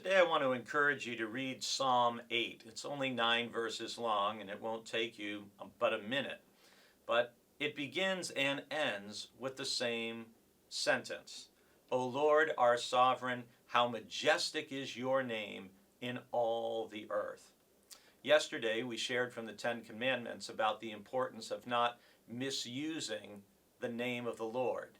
Today I want to encourage you to read Psalm 8. It's only 9 verses long and it won't take you but a minute. But it begins and ends with the same sentence. O Lord, our sovereign, how majestic is your name in all the earth. Yesterday we shared from the Ten Commandments about the importance of not misusing the name of the Lord.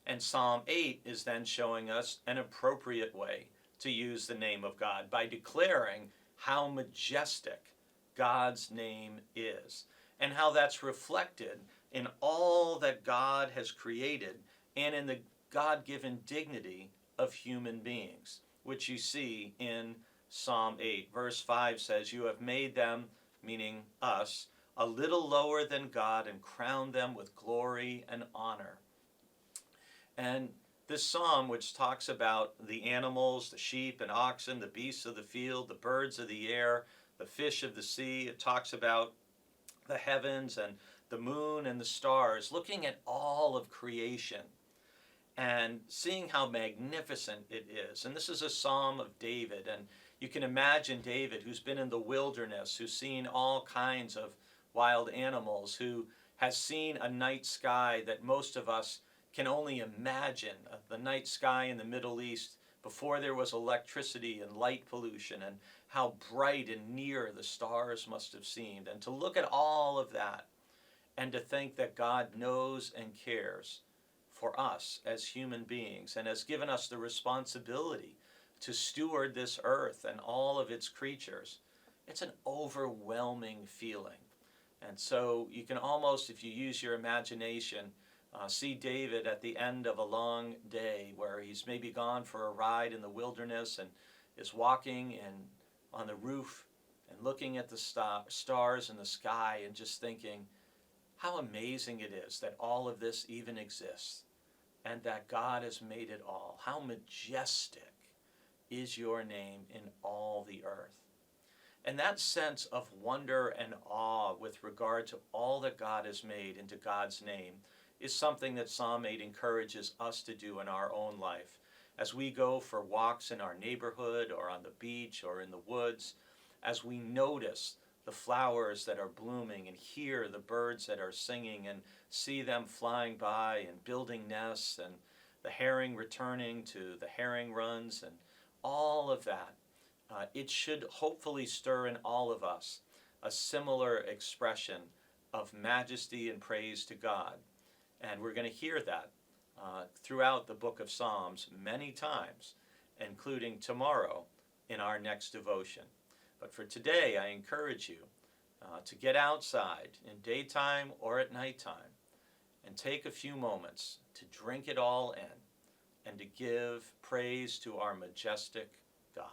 And Psalm 8 is then showing us an appropriate way to use the name of God by declaring how majestic God's name is and how that's reflected in all that God has created and in the God-given dignity of human beings, which you see in Psalm 8. Verse 5 says, "You have made them," meaning us, "a little lower than God and crowned them with glory and honor." And this psalm, which talks about the animals, the sheep and oxen, the beasts of the field, the birds of the air, the fish of the sea, it talks about the heavens and the moon and the stars, looking at all of creation and seeing how magnificent it is. And this is a psalm of David, and you can imagine David, who's been in the wilderness, who's seen all kinds of wild animals, who has seen a night sky that most of us can only imagine, the night sky in the Middle East before there was electricity and light pollution, and how bright and near the stars must have seemed. And to look at all of that and to think that God knows and cares for us as human beings and has given us the responsibility to steward this earth and all of its creatures, it's an overwhelming feeling. And so you can almost, if you use your imagination, see David at the end of a long day where he's maybe gone for a ride in the wilderness and is walking on the roof and looking at the stars in the sky and just thinking how amazing it is that all of this even exists and that God has made it all. How majestic is your name in all the earth. And that sense of wonder and awe with regard to all that God has made into God's name is something that Psalm 8 encourages us to do in our own life. As we go for walks in our neighborhood or on the beach or in the woods, as we notice the flowers that are blooming and hear the birds that are singing and see them flying by and building nests and the herring returning to the herring runs and all of that, it should hopefully stir in all of us a similar expression of majesty and praise to God. And we're going to hear that throughout the book of Psalms many times, including tomorrow in our next devotion. But for today, I encourage you to get outside in daytime or at nighttime and take a few moments to drink it all in and to give praise to our majestic God.